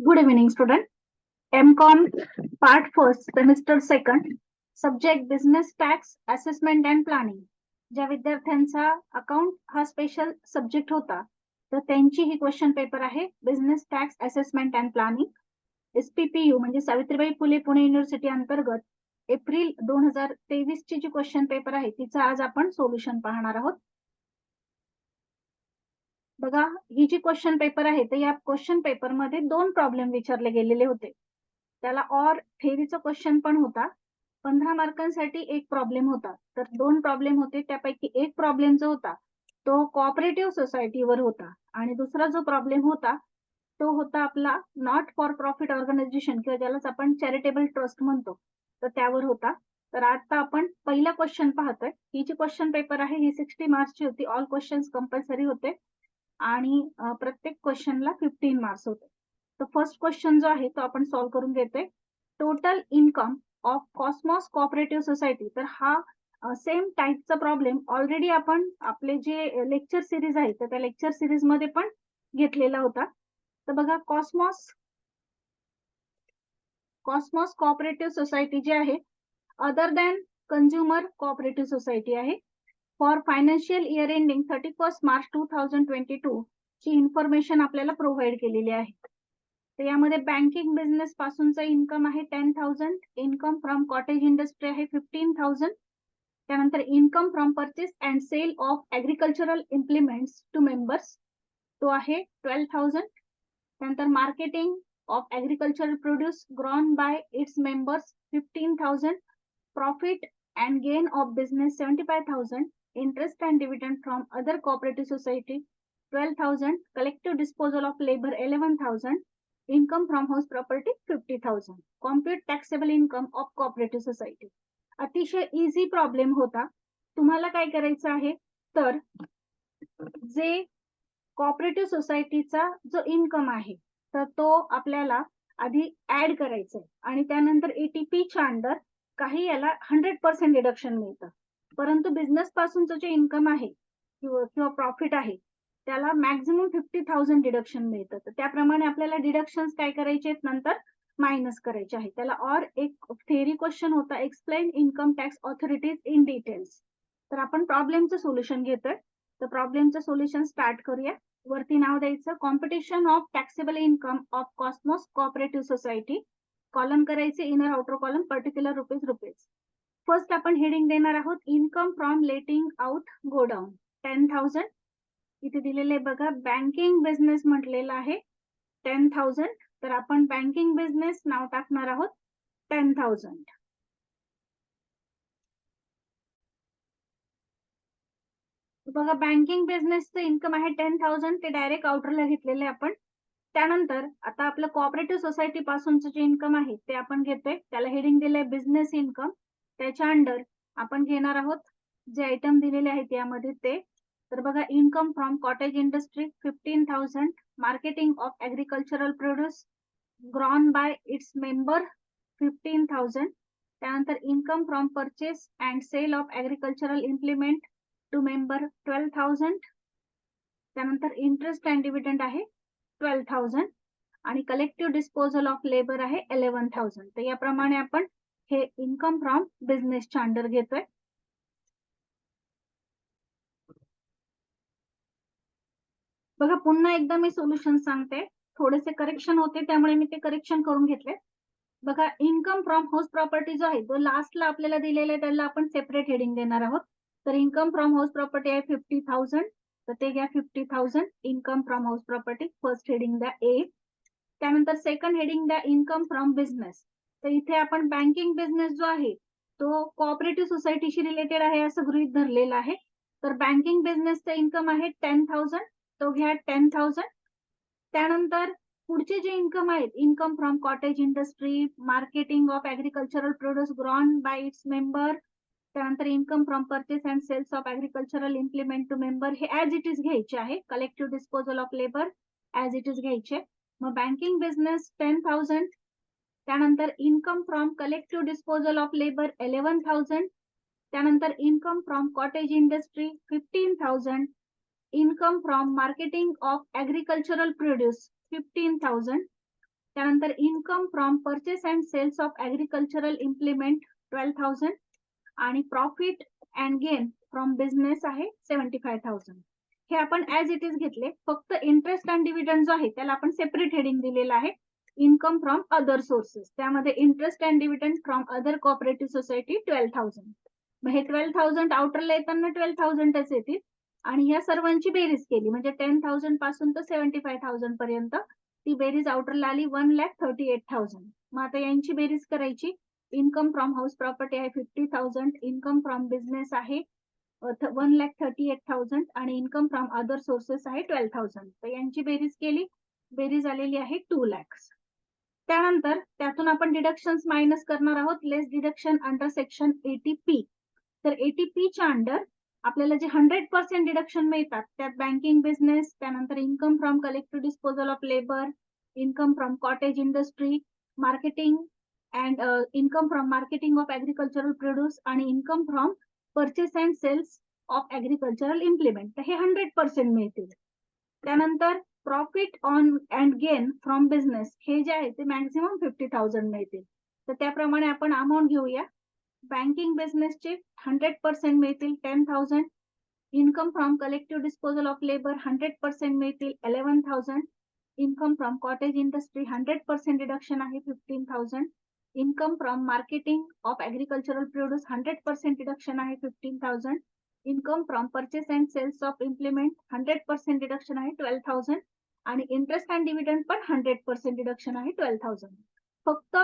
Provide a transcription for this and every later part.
Good evening, student. MCOM Part First, Semester Second, Subject Business Tax Assessment and Planning. ज्या विद्यार्थ्यांचा account हा special subject होता तर त्यांची ही क्वेश्चन पेपर आहे business tax assessment and planning SPPU म्हणजे Savitribai Phule Pune university अंतर्गत एप्रिल 2023 ची जी क्वेश्चन पेपर आहे तिचा आज आपण सोल्युशन पाहणार आहोत. बघा, ही जी क्वेश्चन पेपर आहे तर या क्वेश्चन पेपर मध्ये दोन प्रॉब्लेम विचारले गेलेले होते. त्याला ऑर थेअरीचा क्वेश्चन पण होता. 15 मार्कांसाठी एक प्रॉब्लेम होता. तर दोन प्रॉब्लेम होते, त्यापैकी एक प्रॉब्लेम जो होता तो कोऑपरेटिव्ह सोसायटीवर होता आणि दुसरा जो प्रॉब्लेम होता तो होता आपला नॉट फॉर प्रॉफिट ऑर्गनायझेशन किंवा ज्यालाच आपण चॅरिटेबल ट्रस्ट म्हणतो तर त्यावर होता. तर आता आपण पहिला क्वेश्चन पाहतोय. ही जी क्वेश्चन पेपर आहे ही 60 मार्क्सची होती. ऑल क्वेश्चन्स कंपल्सरी होते आणि प्रत्येक क्वेश्चनला 15 मार्क्स होते. तर फर्स्ट क्वेश्चन जो आहे तो आपण सॉल्व्ह करून घेतोय. Total income of Cosmos cooperative society. तर हा सेम टाईपचा प्रॉब्लेम ऑलरेडी आपण आपले जे लेक्चर सिरीज आहे तर त्या लेक्चर सिरीज मध्ये पण घेतलेला होता. तर बघा, कॉस्मॉस कोऑपरेटिव्ह सोसायटी जी आहे other than consumer cooperative society आहे. For financial year ending 31 March 2022 ची इन्फॉर्मेशन आपल्याला प्रोव्हाइड केलेली आहे. तर यामध्ये बँकिंग बिझनेस पासूनचा इन्कम आहे 10,000, इन्कम फ्रॉम कॉटेज इंडस्ट्री आहे 15,000, त्यानंतर income from purchase and sale of agricultural implements to members तो आहे 12,000, त्यानंतर marketing of agricultural produce grown by its members 15,000, profit and gain of business 75,000, interest and dividend from other cooperative society 12,000, collective disposal of labor 11,000, income from house property 50,000. Compute taxable income of cooperative society. अतिशय easy problem होता. तुम्हाला काय करायचं आहे तर जे cooperative सोसायटीचा जो इन्कम आहे तर तो आपल्याला आधी ऍड करायचा आहे आणि त्यानंतर ATP च्या अंडर काही याला 100% डिडक्शन मिळतं. परंतु बिझनेस पासूनचं जे इन्कम आहे किंवा प्रॉफिट आहे त्याला मॅक्झिमम 50,000 डिडक्शन मिळतं. तर त्याप्रमाणे आपल्याला डिडक्शन काय करायचे आहेत नंतर मायनस करायचे आहे. त्याला ऑर एक थेअरी क्वेश्चन होता explain income tax authorities in details. तर आपण प्रॉब्लेमचं सोल्युशन घेतोय. तर प्रॉब्लेमचं सोल्युशन स्टार्ट करूया. वरती नाव द्यायचं competition of taxable income of Cosmos cooperative society. Column करायचे inner outer column particular rupees. First आपण हेडिंग देणार आहोत income from letting out go down 10,000. इथे दिलेले बघा बँकिंग बिझनेस म्हटलेला आहे 10,000. तर आपण बँकिंग बिझनेस नाव टाकणार आहोत 10,000. बघा, बँकिंग बिझनेसचं इन्कम आहे 10,000. ते डायरेक्ट आउटरला घेतलेले आपण. त्यानंतर आता आपलं कोऑपरेटिव्ह सोसायटी पासूनचं जे इन्कम आहे ते आपण घेतोय. त्याला हेडिंग दिलंय बिझनेस इन्कम. त्याच्या अंडर आपण घेणार आहोत जे आयटम दिलेले आहेत यामध्ये ते. तर बघा, income from cottage industry 15,000, marketing of agricultural produce grown by its member 15,000, त्यानंतर income from purchase and sale of agricultural implement to member 12,000, त्यानंतर इंटरेस्ट अँड डिव्हिडंड आहे 12,000 आणि कलेक्टिव्ह डिस्पोजल ऑफ लेबर आहे 11,000. तर याप्रमाणे आपण हे इन्कम फ्रॉम बिझनेसच्या अंडर घेतोय. बघा, पुन्हा एकदा मी सोल्युशन सांगते. थोडेसे करेक्शन होते त्यामुळे मी ते करेक्शन करून घेतले. बघा, इन्कम फ्रॉम हाऊस प्रॉपर्टी जो आहे तो लास्टला आपल्याला दिलेला आहे त्याला आपण सेपरेट हेडिंग देणार आहोत. तर इन्कम फ्रॉम हाऊस प्रॉपर्टी आहे 50,000. तर ते घ्या 50,000 income from house property. First heading द्या ए. त्यानंतर सेकंड हेडिंग द्या इन्कम फ्रॉम बिझनेस. तर इथे आपण बँकिंग बिझनेस जो आहे तो कोऑपरेटिव्ह सोसायटीशी रिलेटेड आहे असं गृहीत धरलेलं आहे. तर बँकिंग बिझनेसचा इन्कम आहे 10,000. तो घ्या 10,000. त्यानंतर पुढचे जे इन्कम आहेत income from cottage industry, marketing of agricultural produce grown by its member, त्यानंतर income from purchase and sales of agricultural implement to member हे ऍज इट इज घ्यायचे आहे. Collective disposal of labour as it is घ्यायचे. मग banking business 10,000, त्यानंतर income from collective disposal of labour 11,000, त्यानंतर income from cottage industry 15,000, income from marketing of agricultural produce 15,000, त्यानंतर income from purchase and sales of agricultural implement 12,000 आणि profit and gain from business आहे 75,000. हे आपण as it is घेतले. फक्त interest and dividend जो आहे त्याला आपण सेपरेट हेडिंग दिलेला आहे, इन्कम फ्रॉम अदर सोर्सेस. त्यामध्ये interest and dividend from other cooperative society 12,000. मग हे 12,000 आउटरला येताना 12,000च येतील आणि या सर्वांची बेरीज केली म्हणजे 10,000 पासून तर 75,000 पर्यंत ती बेरीज आउटरला आली 1,38,000. मग आता यांची बेरीज करायची. इन्कम फ्रॉम हाऊस प्रॉपर्टी आहे 50,000, इन्कम फ्रॉम बिझनेस आहे 1,38,000 आणि इन्कम फ्रॉम अदर सोर्सेस आहे 12,000. तर यांची बेरीज केली, बेरीज आलेली आहे 2 लाख. त्यानंतर त्यातून आपण डिडक्शन्स मायनस करणार आहोत. लेस डिडक्शन अंडर सेक्शन 80P. तर 80P च्या अंडर आपल्याला जे 100% डिडक्शन मिळतात त्यात बँकिंग बिझनेस, त्यानंतर income from collective disposal of labour, income from cottage industry, marketing and income from marketing of agricultural produce आणि income from purchase and sales of agricultural implement. तर हे 100% मिळतील. त्यानंतर profit on and gain from business हे जे आहे ते maximum 50,000 मिळतील. तर त्याप्रमाणे आपण अमाऊंट घेऊया. बँकिंग बिझनेसचे 100% मिळतील 10,000. Income from collective disposal of labour 100% मिळतील 11,000. Income from cottage industry 100% deduction आहे 15,000. Income from marketing of agricultural produce 100% deduction आहे 15,000. Income from purchase and sales of implement 100% deduction आहे 12,000 आणि इंटरेस्ट अँड डिव्हिडंड पण 100% deduction आहे 12,000. फक्त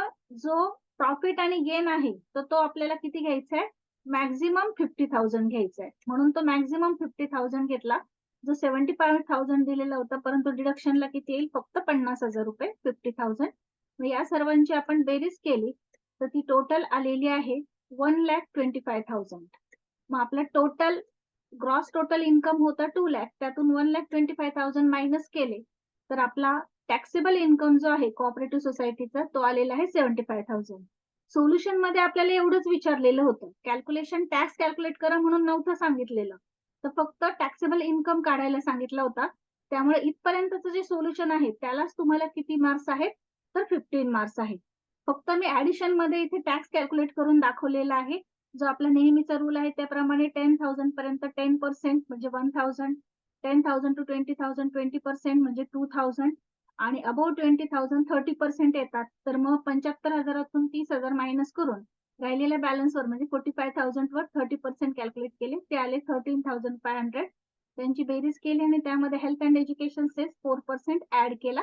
जो प्रॉफिट आणि गेन आहे तर तो आपल्याला किती घ्यायचा आहे, मॅक्झिमम 50,000 घ्यायचा आहे. म्हणून तो मॅक्झिमम 50,000 घेतला. जो 75,000 दिलेला होता परंतु डिडक्शनला किती येईल, फक्त 50,000 रुपये 50,000. या सर्वांची आपण बेरीज केली तर ती टोटल आलेली आहे 1,25,000. मग आपलं टोटल ग्रॉस टोटल इन्कम होता 2 लाख, त्यातून 1,25,000 मायनस केले तर आपला टॅक्सेबल इन्कम जो आहे कोऑपरेटिव्ह सोसायटीचा तो आलेला आहे 75,000. सोल्युशन मध्ये आपल्याला एवढंच विचारलेलं होतं, कॅल्क्युलेशन टॅक्स कॅल्क्युलेट करा म्हणून नव्हतं सांगितलेलं, तर फक्त टॅक्सेबल इन्कम काढायला सांगितला होता. त्यामुळे इथपर्यंतचं जे सोल्युशन आहे त्यालाच तुम्हाला किती मार्क्स आहेत, तर 15 मार्क्स आहेत. फक्त मी ऍडिशन मध्ये इथे टॅक्स कॅल्क्युलेट करून दाखवलेला आहे. जो आपला नेहमीचा रूल आहे त्याप्रमाणे 10,000 पर्यंत 10% म्हणजे 1,000, 10,000 टू 20,000 20% म्हणजे 2,000 आणि अबोव्ह 20,000 30% येतात. तर मग 75,000तून 30,000 मायनस करून राहिलेल्या बॅलन्सवर म्हणजे 45,000 वर 30% कॅल्क्युलेट केले, ते आले 13,500. त्यांची बेरीज केली आणि त्यामध्ये health and education cess 4% add केला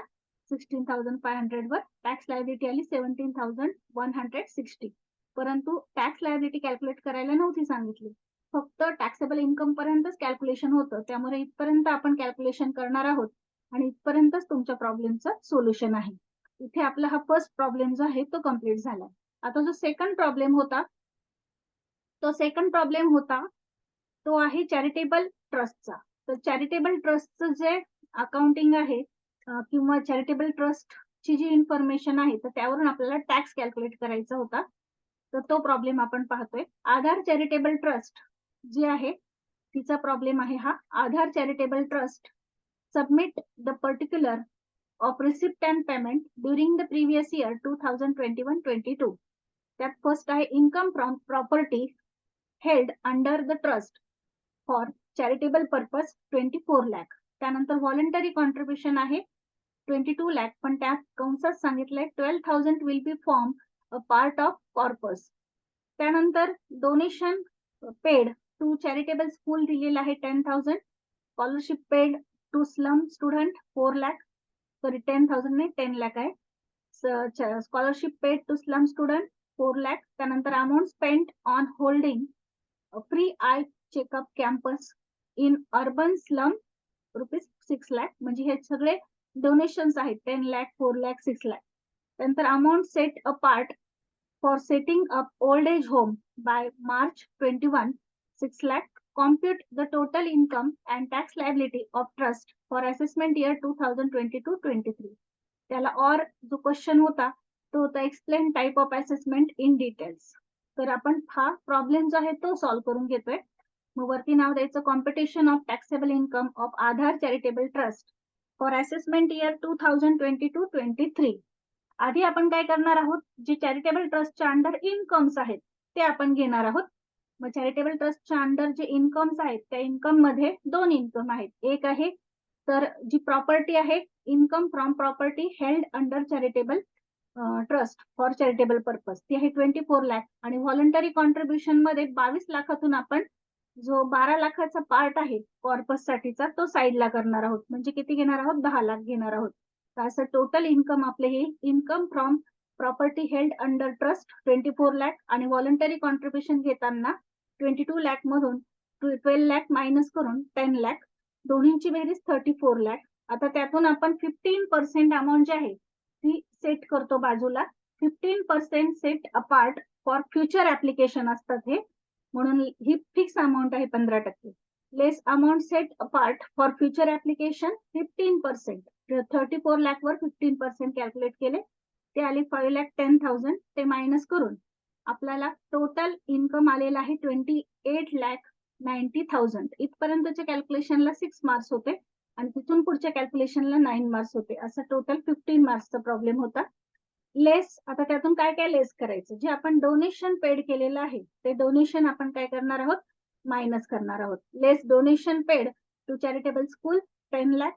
16,500 वर. टॅक्स लायबिलिटी आली 17,160. परंतु टॅक्स लायबिलिटी कॅल्क्युलेट करायला नव्हती सांगितली, फक्त टॅक्सेबल इन्कम पर्यंतच कॅल्क्युलेशन होतं. त्यामुळे इथपर्यंत आपण कॅल्क्युलेशन करणार आहोत आणि इथपर्यंतच तुमच्या प्रॉब्लेमचं सोल्युशन आहे. इथे आपला हा फर्स्ट प्रॉब्लेम जो आहे तो कम्प्लीट झाला. आता जो सेकंड प्रॉब्लेम होता तो आहे चॅरिटेबल ट्रस्टचा. तर चॅरिटेबल ट्रस्टचं जे अकाउंटिंग आहे किंवा चॅरिटेबल ट्रस्टची जी इन्फॉर्मेशन आहे तर त्यावरून आपल्याला टॅक्स कॅल्क्युलेट करायचा होता. तर तो प्रॉब्लेम आपण पाहतोय. आधार चॅरिटेबल ट्रस्ट जे आहे तिचा प्रॉब्लेम आहे हा. Aadhaar charitable trust submit the particular of receipt and payment during the previous year 2021-22. त्यात फर्स्ट आहे income from property held under the trust for charitable purpose 24 lakh. त्यानंतर व्हॉलंटरी कॉन्ट्रीब्युशन आहे 22 लाख, पण त्यात कंसात सांगितलंय 12,000 will be form a part of corpus. त्यानंतर donation paid to charitable school दिलेला आहे 10,000. Scholarship paid to slum student 4 lakh, sorry 10,000 नाही 10 लाख आहे. Scholarship paid to slum student 4 lakh. त्यानंतर amount spent on holding free eye checkup camps in urban slum ₹6 lakh. म्हणजे हे सगळे donations आहेत 10 लाख 4 लाख 6 लाख. त्यानंतर amount set apart for setting up old age home by March 21 6 lakh. Compute the total income and tax liability of trust for assessment year 2022-23. त्याला और जो question होता तो होता explain type of assessment in details. तर आपण हा problem जो आहे तो सॉल्व्ह करून घेतोय. मग वरती नाव द्यायचं competition of taxable income of Aadhaar charitable trust for assessment year 2022-23. आधी आपण काय करणार आहोत, जे चॅरिटेबल ट्रस्टच्या अंडर इन्कम्स आहेत ते आपण घेणार आहोत. मग चॅरिटेबल ट्रस्टच्या अंडर जे इन्कम्स आहेत त्या इन्कम मध्ये दोन इन्कम आहेत. एक आहे तर जी प्रॉपर्टी आहे, income from property held under charitable trust for charitable purpose, ती आहे 24 लाख. आणि व्हॉलंटरी कॉन्ट्रीब्युशन मध्ये 22 लाखातून आपण जो 12 लाखाचा पार्ट आहे कॉर्पस साठीचा तो साईडला करणार आहोत. म्हणजे किती घेणार आहोत, 10 लाख घेणार आहोत. तर असं टोटल इन्कम आपले हे income from property held under trust 24 lakh आणि व्हॉलंटरी कॉन्ट्रीब्युशन घेताना 22 लाख मधून 12 लाख मायनस करून 10 लाख, दोन्हींची बेरीज 34 लाख. आता त्यातून आपण 15% अमाऊंट जी आहे ती सेट करतो बाजूला. 15% set apart for future application असतात हे, म्हणून ही फिक्स अमाऊंट आहे 15%. Less amount set apart for future application 15%. 34 lakh वर 15% कॅल्क्युलेट केले, ते आले 5,10,000. ते मायनस करून आपल्याला टोटल इन्कम आलेला आहे 28,90,000. इथपर्यंतच्या कॅल्क्युलेशनला 6 मार्क्स होते आणि तिथून पुढच्या कॅल्क्युलेशनला 9 मार्क्स होते. असं टोटल 15 मार्क्सचा प्रॉब्लेम होता. लेस, आता त्यातून काय काय लेस करायचं, जे आपण डोनेशन पेड केलेलं आहे ते डोनेशन आपण काय करणार आहोत, मायनस करणार आहोत. Less donation paid to charitable school 10 lakh.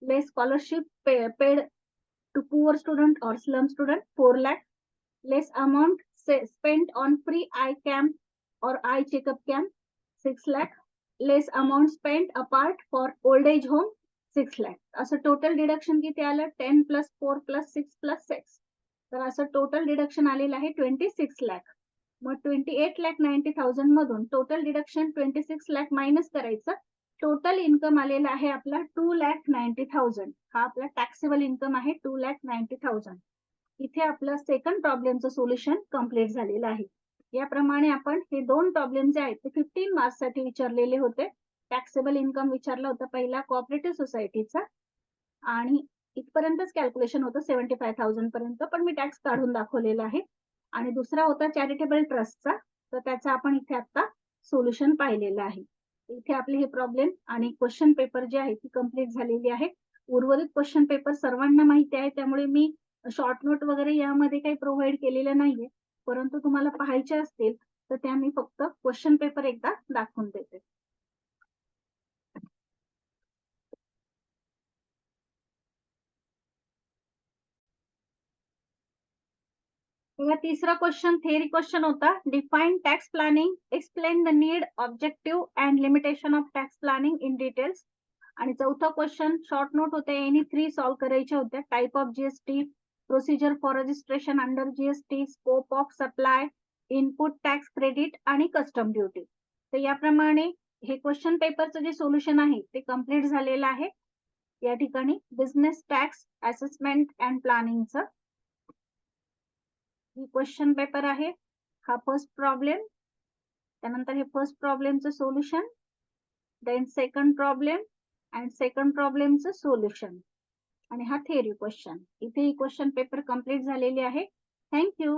Less scholarship paid to poor student और slum student 4 lakh. Less amount spent on free eye camp or eye checkup camp 6 lakh. Less amount spent apart for old age home 6 lakh. असं total deduction किती आलं, 10 + 4 + 6 + 6. तर असं total deduction आलेलं आहे 26 लाख. मग 28,90,000 मधून टोटल डिडक्शन 26 लाख मायनस करायचं. टोटल इन्कम आलेला आहे आपला 2,90,000. हा आपला टॅक्सेबल इन्कम आहे 2,90,000. इथे आपलं सेकंड प्रॉब्लेमचं सोल्युशन कम्प्लीट झालेलं आहे. याप्रमाणे आपण हे दोन प्रॉब्लेम जे आहेत ते 15 मार्क्स साठी विचारलेले होते. टॅक्सेबल इन्कम विचारला होता पहिला कोऑपरेटिव्ह सोसायटीचा आणि इथपर्यंतच कॅल्क्युलेशन होतं 75,000 पर्यंत, पण मी टॅक्स काढून दाखवलेला आहे. आणि दुसरा होता चॅरिटेबल ट्रस्टचा, तर त्याचा आपण इथे आता सोल्युशन पाहिलेलं आहे. इथे आपले हे प्रॉब्लेम आणि क्वेश्चन पेपर जे आहे ती कम्प्लीट झालेली आहे. उर्वरित क्वेश्चन पेपर सर्वांना माहिती आहे, त्यामुळे मी शॉर्ट नोट वगैरे यामध्ये काही प्रोव्हाइड केलेलं नाहीये. परंतु तुम्हाला पाहायचे असतील तर त्या मी फक्त क्वेश्चन पेपर एकदा दाखवून देते. तिसरा क्वेश्चन थेअरी क्वेश्चन होता. Define tax planning, explain the need, objective and limitation of tax planning in details. आणि चौथा क्वेश्चन शॉर्ट नोट होते, एनी 3 सॉल्व्ह करायच्या होत्या. Type of GST, procedure for registration under GST, scope of supply, input tax credit आणि custom duty. तर याप्रमाणे हे question पेपरचं जे सोल्युशन आहे ते कम्प्लीट झालेलं आहे. या ठिकाणी बिझनेस टॅक्स असेसमेंट अँड प्लॅनिंगचं ही क्वेश्चन पेपर आहे. हा फर्स्ट प्रॉब्लेम, त्यानंतर हे फर्स्ट प्रॉब्लेमचं solution, then second problem and second प्रॉब्लेमचं सोल्युशन आणि हा थेअरी क्वेश्चन. इथे ही क्वेश्चन पेपर कम्प्लीट झालेली आहे. थँक्यू.